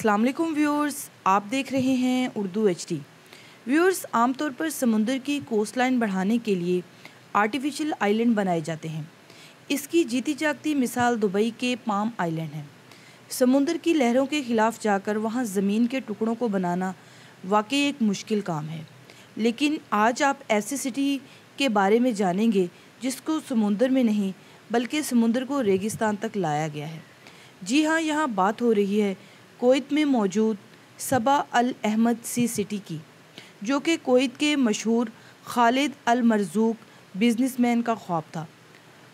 السلام علیکم ویورز، آپ دیکھ رہے ہیں اردو ایچ ڈی۔ ویورز، عام طور پر سمندر کی کوسٹ لائن بڑھانے کے لیے آرٹیفیشل آئلینڈ بنائے جاتے ہیں۔ اس کی جیتی جاگتی مثال دبئی کے پام آئلینڈ ہے۔ سمندر کی لہروں کے خلاف جا کر وہاں زمین کے ٹکڑوں کو بنانا واقعی ایک مشکل کام ہے، لیکن آج آپ ایسی سٹی کے بارے میں جانیں گے جس کو سمندر میں نہیں بلکہ سمندر کو ریگستان تک لایا گیا ہے۔ جی ہاں، یہاں بات ہو رہی ہے کویت میں موجود صبا الاحمد سی سٹی کی، جو کہ کویت کے مشہور خالد المرزوق بزنس مین کا خواب تھا۔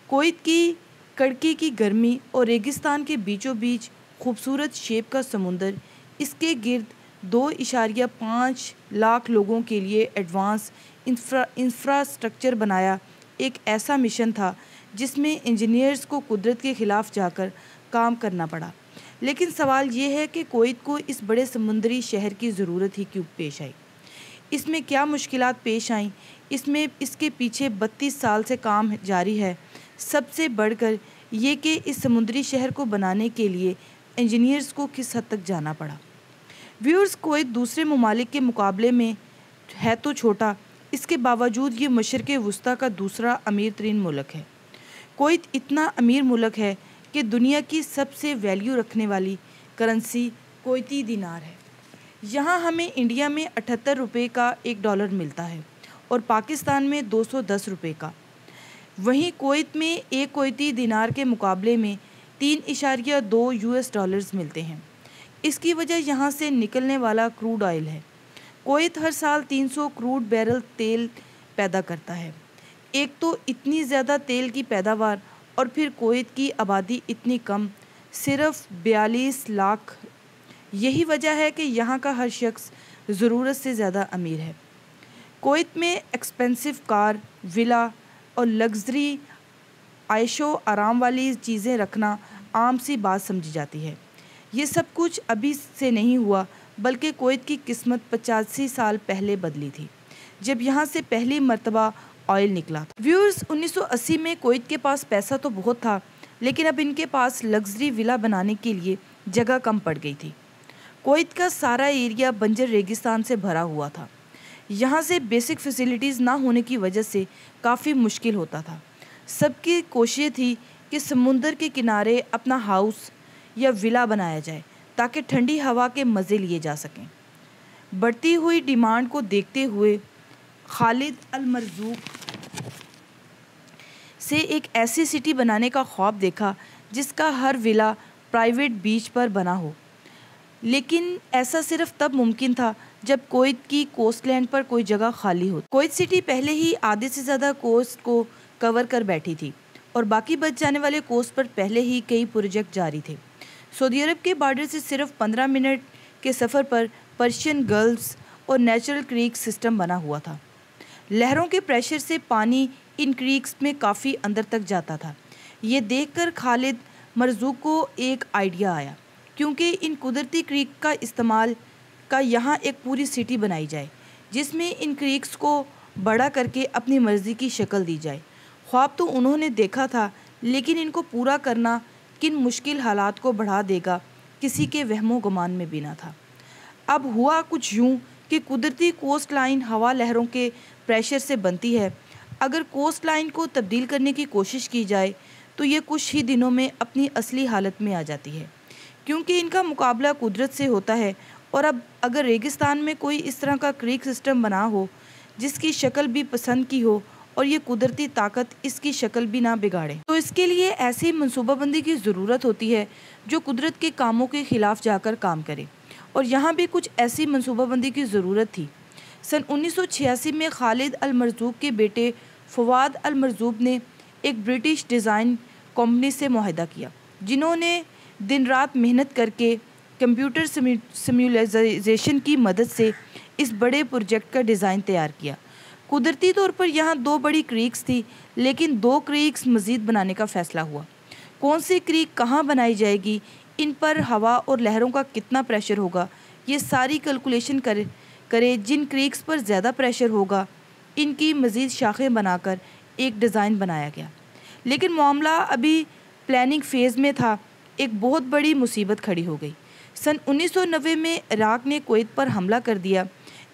کویت کی کڑکی کی گرمی اور ریگستان کے بیچوں بیچ خوبصورت شیپ کا سمندر، اس کے گرد 2.5 لاکھ لوگوں کے لیے ایڈوانس انفراسٹرکچر بنایا ایک ایسا مشن تھا جس میں انجینئرز کو قدرت کے خلاف جا کر کام کرنا پڑا۔ لیکن سوال یہ ہے کہ کویت کو اس بڑے سمندری شہر کی ضرورت ہی کیوں پیش آئی؟ اس میں کیا مشکلات پیش آئیں؟ اس کے پیچھے 32 سال سے کام جاری ہے۔ سب سے بڑھ کر یہ کہ اس سمندری شہر کو بنانے کے لیے انجینئرز کو کس حد تک جانا پڑا۔ ویورز، کویت دوسرے ممالک کے مقابلے میں ہے تو چھوٹا، اس کے باوجود یہ مشرق وسطیٰ کا دوسرا امیر ترین ملک ہے۔ کویت اتنا امیر ملک ہے کہ دنیا کی سب سے ویلیو رکھنے والی کرنسی کویتی دینار ہے۔ یہاں ہمیں انڈیا میں 78 روپے کا $1 ملتا ہے اور پاکستان میں 210 روپے کا۔ وہیں کویت میں ایک کویتی دینار کے مقابلے میں $3.2 ملتے ہیں۔ اس کی وجہ یہاں سے نکلنے والا کروڈ آئل ہے۔ کویت ہر سال 300 کروڑ بیرل تیل پیدا کرتا ہے۔ ایک تو اتنی زیادہ تیل کی پیداوار اور پھر کویت کی آبادی اتنی کم، صرف 42 لاکھ۔ یہی وجہ ہے کہ یہاں کا ہر شخص ضرورت سے زیادہ امیر ہے۔ کویت میں ایکسپینسو کار، ولا اور لگژری عیش و آرام والی چیزیں رکھنا عام سی بات سمجھی جاتی ہے۔ یہ سب کچھ ابھی سے نہیں ہوا، بلکہ کویت کی قسمت 85 سال پہلے بدلی تھی، جب یہاں سے پہلی مرتبہ آئل نکلا تھا۔ ویورز، 1980 میں کویت کے پاس پیسہ تو بہت تھا، لیکن اب ان کے پاس لگژری ولا بنانے کے لیے جگہ کم پڑ گئی تھی۔ کویت کا سارا ایریا بنجر ریگستان سے بھرا ہوا تھا۔ یہاں سے بیسک فیسلٹیز نہ ہونے کی وجہ سے کافی مشکل ہوتا تھا۔ سب کی کوشش تھی کہ سمندر کے کنارے اپنا ہاؤس یا ولا بنایا جائے تاکہ ٹھنڈی ہوا کے مزے لیے جا سکیں۔ بڑھتی ہوئی ڈیمانڈ کو دیکھتے ہوئے خالد المرزوق سے ایک ایسی سٹی بنانے کا خواب دیکھا جس کا ہر ولا پرائیویٹ بیچ پر بنا ہو۔ لیکن ایسا صرف تب ممکن تھا جب کویت کی کوسٹ لینڈ پر کوئی جگہ خالی ہو۔ کویت سٹی پہلے ہی آدھے سے زیادہ کوسٹ کو کور کر بیٹھی تھی اور باقی بچ جانے والے کوسٹ پر پہلے ہی کئی پروجیکٹ جاری تھے۔ سعودی عرب کے بارڈر سے صرف 15 منٹ کے سفر پر پرشین گلفز اور نیچرل کریک سسٹم بنا ہوا تھا۔ لہروں کے پریشر سے پانی ان کریکس میں کافی اندر تک جاتا تھا۔ یہ دیکھ کر خالد مرزوق کو ایک آئیڈیا آیا، کیونکہ ان قدرتی کریک کا استعمال کا یہاں ایک پوری سٹی بنائی جائے جس میں ان کریکس کو بڑا کر کے اپنی مرضی کی شکل دی جائے۔ خواب تو انہوں نے دیکھا تھا، لیکن ان کو پورا کرنا کن مشکل حالات کو بڑھا دے گا کسی کے وہم و گمان میں بھی نہ تھا۔ اب ہوا کچھ یوں کہ قدرتی کوسٹ لائن ہوا لہروں کے پریشر سے بنتی ہے۔ اگر کوسٹ لائن کو تبدیل کرنے کی کوشش کی جائے تو یہ کچھ ہی دنوں میں اپنی اصلی حالت میں آ جاتی ہے، کیونکہ ان کا مقابلہ قدرت سے ہوتا ہے۔ اور اب اگر ریگستان میں کوئی اس طرح کا کریک سسٹم بنا ہو جس کی شکل بھی پسند کی ہو اور یہ قدرتی طاقت اس کی شکل بھی نہ بگاڑے، تو اس کے لیے ایسی منصوبہ بندی کی ضرورت ہوتی ہے جو قدرت کے کاموں کے خلاف جا کر کام کرے، اور یہاں بھی کچھ ایسی منصوبہ بندی کی ضرورت تھی۔ سن 1986 میں خالد المرزوق کے بیٹے فواد المرزوق نے ایک برٹش ڈیزائن کمپنی سے معاہدہ کیا، جنہوں نے دن رات محنت کر کے کمپیوٹر سیمولیشن کی مدد سے اس بڑے پروجیکٹ کا ڈیزائن تیار کیا۔ قدرتی طور پر یہاں 2 بڑی کریکس تھی، لیکن 2 کریکس مزید بنانے کا فیصلہ ہوا۔ کون سی کریک کہاں بنائی جائے گی، ان پر ہوا اور لہروں کا کتنا پریشر ہوگا، یہ ساری کیلکولیشن کرے جن کریکس پر زیادہ پریشر ہوگا ان کی مزید شاخیں بنا کر ایک ڈیزائن بنایا گیا۔ لیکن معاملہ ابھی پلاننگ فیز میں تھا۔ ایک بہت بڑی مصیبت کھڑی ہو گئی۔ سن 1990 میں عراق نے کویت پر حملہ کر دیا۔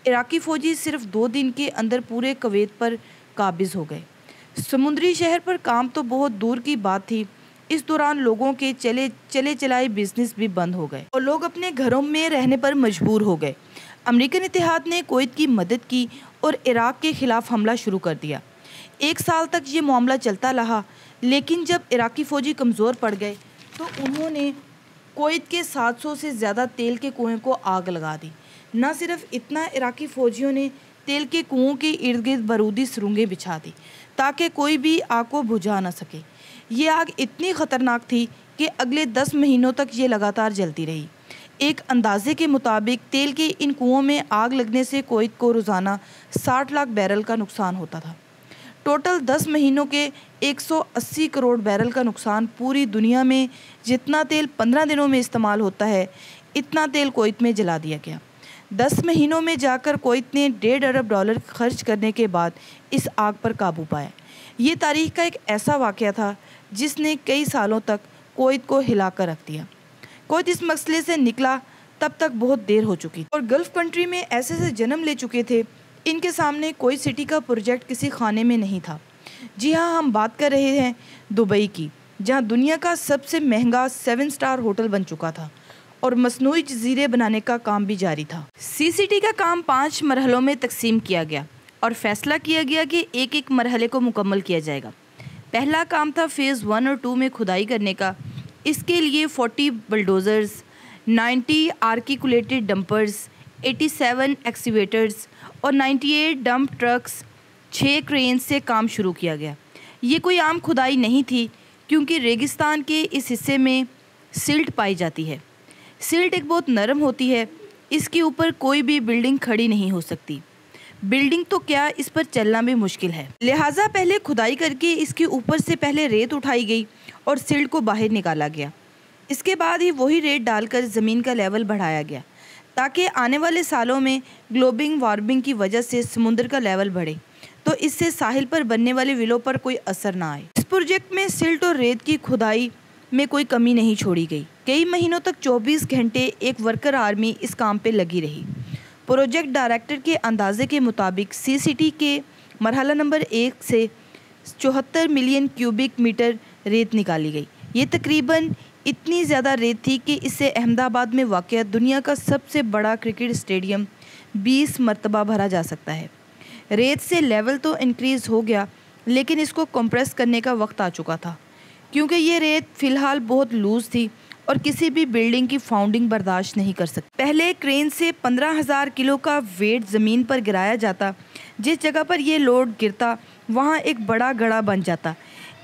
عراقی فوجی صرف 2 دن کے اندر پورے کویت پر قابض ہو گئے۔ سمندری شہر پر کام تو بہت دور کی بات تھی، اس دوران لوگوں کے چلے چلائے بزنس بھی بند ہو گئے اور لوگ اپنے گھروں میں رہنے پر مجبور ہو گئے۔ امریکن اتحاد نے کویت کی مدد کی اور عراق کے خلاف حملہ شروع کر دیا۔ 1 سال تک یہ معاملہ چلتا رہا، لیکن جب عراقی فوجی کمزور پڑ گئے تو انہوں نے کویت کے 700 سے زیادہ تیل کے کنویں کو آگ لگا دی۔ نہ صرف اتنا، عراقی فوجیوں نے تیل کے کنووں کے ارد گرد بارودی سرنگیں بچھا دی تاکہ کوئی بھی آگ کو بجھا نہ سکے۔ یہ آگ اتنی خطرناک تھی کہ اگلے 10 مہینوں تک یہ لگاتار جلتی رہی۔ ایک اندازے کے مطابق تیل کے ان کنووں میں آگ لگنے سے کویت کو روزانہ 60 لاکھ بیرل کا نقصان ہوتا تھا۔ ٹوٹل 10 مہینوں کے 180 کروڑ بیرل کا نقصان۔ پوری دنیا میں جتنا تیل 15 دنوں میں استعمال ہوتا ہے، اتنا تیل کویت میں جلا دیا گیا۔ 10 مہینوں میں جا کر کویت نے $1.5 ارب خرچ کرنے کے بعد اس آگ پر قابو پایا۔ یہ تاریخ کا ایک ایسا واقعہ تھا جس نے کئی سالوں تک کویت کو ہلا کر رکھ دیا۔ کویت اس مسئلے سے نکلا تب تک بہت دیر ہو چکی تھی اور گلف کنٹری میں ایسے جنم لے چکے تھے، ان کے سامنے کویت سٹی کا پروجیکٹ کسی خانے میں نہیں تھا۔ جی ہاں، ہم بات کر رہے ہیں دبئی کی، جہاں دنیا کا سب سے مہنگا 7 اسٹار ہوٹل بن چکا تھا اور مصنوعی جزیرے بنانے کا کام بھی جاری تھا۔ سی سی ٹی کا کام 5 مرحلوں میں تقسیم کیا گیا اور فیصلہ کیا گیا کہ ایک مرحلے کو مکمل کیا جائے گا۔ پہلا کام تھا فیز 1 اور 2 میں کھدائی کرنے کا۔ اس کے لیے 40 بلڈوزرز، 90 آرٹیکولیٹڈ ڈمپرز، 87 ایکسکیویٹرز اور 98 ڈمپ ٹرکس، 6 کرین سے کام شروع کیا گیا۔ یہ کوئی عام کھدائی نہیں تھی کیونکہ ریگستان کے اس حصے میں سلٹ پائی جاتی ہے۔ سلٹ ایک بہت نرم ہوتی ہے، اس کے اوپر کوئی بھی بلڈنگ کھڑی نہیں ہو سکتی۔ بلڈنگ تو کیا، اس پر چلنا بھی مشکل ہے، لہٰذا پہلے کھدائی کر کے اس کے اوپر سے پہلے ریت اٹھائی گئی اور سلٹ کو باہر نکالا گیا۔ اس کے بعد ہی وہی ریت ڈال کر زمین کا لیول بڑھایا گیا تاکہ آنے والے سالوں میں گلوبل وارمنگ کی وجہ سے سمندر کا لیول بڑھے تو اس سے ساحل پر بننے والے ولوں پر کوئی اثر نہ آئے۔ اس پروجیکٹ میں سلٹ اور ریت کی کھدائی میں کوئی کمی نہیں چھوڑی گئی۔ کئی مہینوں تک 24 گھنٹے ایک ورکر آرمی اس کام پہ لگی رہی۔ پروجیکٹ ڈائریکٹر کے اندازے کے مطابق سی سی ٹی کے مرحلہ نمبر 1 سے 74 ملین کیوبک میٹر ریت نکالی گئی۔ یہ تقریباً اتنی زیادہ ریت تھی کہ اس سے احمد آباد میں واقع دنیا کا سب سے بڑا کرکٹ اسٹیڈیم 20 مرتبہ بھرا جا سکتا ہے۔ ریت سے لیول تو انکریز ہو گیا، لیکن اس کو کمپریس کرنے کا وقت آ چکا تھا کیونکہ یہ ریت فی الحال بہت لوز تھی اور کسی بھی بلڈنگ کی فاؤنڈنگ برداشت نہیں کر سکتی۔ پہلے کرین سے 15,000 کلو کا ویٹ زمین پر گرایا جاتا۔ جس جگہ پر یہ لوڈ گرتا وہاں ایک بڑا گڑھا بن جاتا۔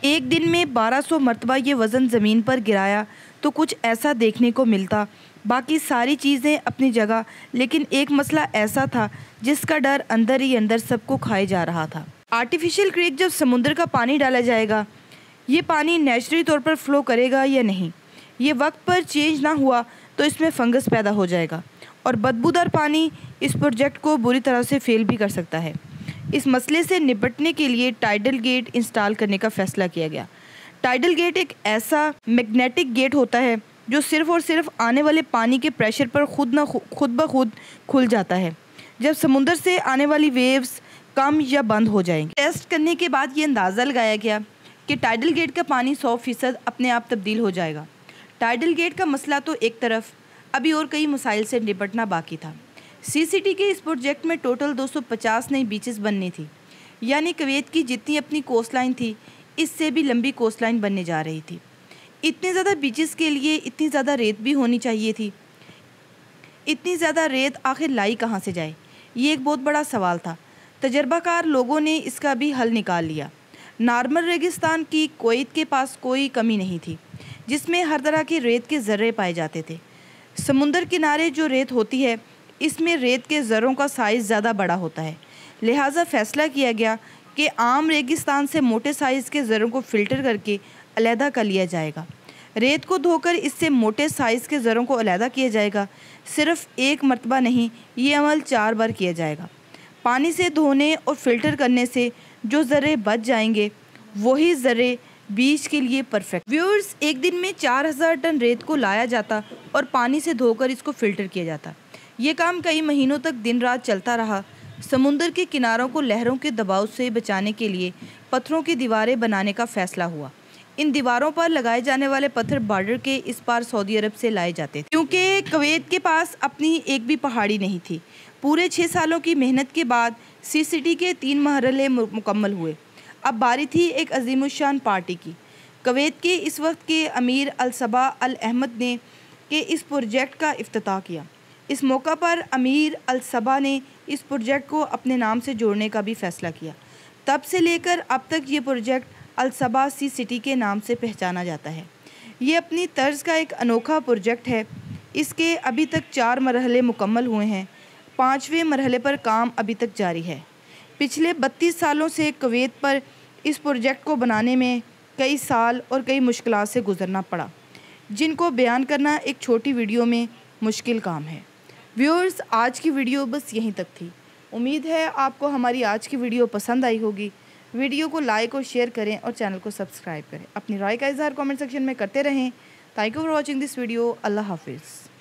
ایک دن میں 1200 مرتبہ یہ وزن زمین پر گرایا تو کچھ ایسا دیکھنے کو ملتا۔ باقی ساری چیزیں اپنی جگہ، لیکن ایک مسئلہ ایسا تھا جس کا ڈر اندر ہی اندر سب کو کھائے جا رہا تھا۔ آرٹیفیشل کریک جب سمندر کا پانی ڈالا جائے گا، یہ پانی نیچرلی طور پر فلو کرے گا یا نہیں؟ یہ وقت پر چینج نہ ہوا تو اس میں فنگس پیدا ہو جائے گا اور بدبودار پانی اس پروجیکٹ کو بری طرح سے فیل بھی کر سکتا ہے۔ اس مسئلے سے نپٹنے کے لیے ٹائیڈل گیٹ انسٹال کرنے کا فیصلہ کیا گیا۔ ٹائیڈل گیٹ ایک ایسا میگنیٹک گیٹ ہوتا ہے جو صرف اور صرف آنے والے پانی کے پریشر پر خود بخود کھل جاتا ہے جب سمندر سے آنے والی ویوز کم یا بند ہو جائیں گے۔ ٹیسٹ کرنے کے بعد یہ اندازہ لگایا گیا کہ ٹائیڈل گیٹ کا پانی 100% اپنے آپ تبدیل ہو جائے گا۔ ٹائیڈل گیٹ کا مسئلہ تو ایک طرف، ابھی اور کئی مسائل سے نپٹنا باقی تھا۔ سی سی ٹی کے اس پروجیکٹ میں ٹوٹل 250 نئی بیچز بننی تھی، یعنی کویت کی جتنی اپنی کوسٹ لائن تھی اس سے بھی لمبی کوسٹ لائن بننے جا رہی تھی۔ اتنے زیادہ بیچز کے لیے اتنی زیادہ ریت بھی ہونی چاہیے تھی۔ اتنی زیادہ ریت آخر لائی کہاں سے جائے؟ یہ ایک بہت بڑا سوال تھا۔ تجربہ کار لوگوں نے اس کا بھی حل نکال لیا۔ نارمل ریگستان کی کویت کے پاس کوئی کمی نہیں تھی جس میں ہر طرح کی ریت کے ذرے پائے جاتے تھے۔ سمندر کنارے جو ریت ہوتی ہے اس میں ریت کے ذروں کا سائز زیادہ بڑا ہوتا ہے، لہٰذا فیصلہ کیا گیا کہ عام ریگستان سے موٹے سائز کے ذروں کو فلٹر کر کے علیحدہ کر لیا جائے گا۔ ریت کو دھو کر اس سے موٹے سائز کے ذروں کو علیحدہ کیا جائے گا۔ صرف ایک مرتبہ نہیں، یہ عمل 4 بار کیا جائے گا۔ پانی سے دھونے اور فلٹر کرنے سے جو ذرے بچ جائیں گے وہی ذرے بیچ کے لیے پرفیکٹ۔ ویورز، ایک دن میں 4000 ٹن ریت کو لایا جاتا اور پانی سے دھو کر اس کو فلٹر کیا جاتا۔ یہ کام کئی مہینوں تک دن رات چلتا رہا۔ سمندر کے کناروں کو لہروں کے دباؤ سے بچانے کے لیے پتھروں کی دیواریں بنانے کا فیصلہ ہوا۔ ان دیواروں پر لگائے جانے والے پتھر بارڈر کے اس پار سعودی عرب سے لائے جاتے تھے، کیونکہ کویت کے پاس اپنی ایک بھی پہاڑی نہیں تھی۔ پورے 6 سالوں کی محنت کے بعد سی سٹی کے 3 مرحلے مکمل ہوئے۔ اب باری تھی ایک عظیم الشان پارٹی کی۔ کویت کے اس وقت کے امیر الصباح الاحمد نے اس پروجیکٹ کا افتتاح کیا۔ اس موقع پر امیر الصباح نے اس پروجیکٹ کو اپنے نام سے جوڑنے کا بھی فیصلہ کیا۔ تب سے لے کر اب تک یہ پروجیکٹ الصباح سی سٹی کے نام سے پہچانا جاتا ہے۔ یہ اپنی طرز کا ایک انوکھا پروجیکٹ ہے۔ اس کے ابھی تک 4 مرحلے مکمل ہوئے ہیں۔ 5ویں مرحلے پر کام ابھی تک جاری ہے۔ پچھلے 32 سالوں سے کویت پر اس پروجیکٹ کو بنانے میں کئی سال اور کئی مشکلات سے گزرنا پڑا، جن کو بیان کرنا ایک چھوٹی ویڈیو میں مشکل کام ہے۔ ویورز، آج کی ویڈیو بس یہیں تک تھی۔ امید ہے آپ کو ہماری آج کی ویڈیو پسند آئی ہوگی۔ ویڈیو کو لائک اور شیئر کریں اور چینل کو سبسکرائب کریں۔ اپنی رائے کا اظہار کامنٹ سیکشن میں کرتے رہیں۔ Thank you for watching this video. اللہ حافظ۔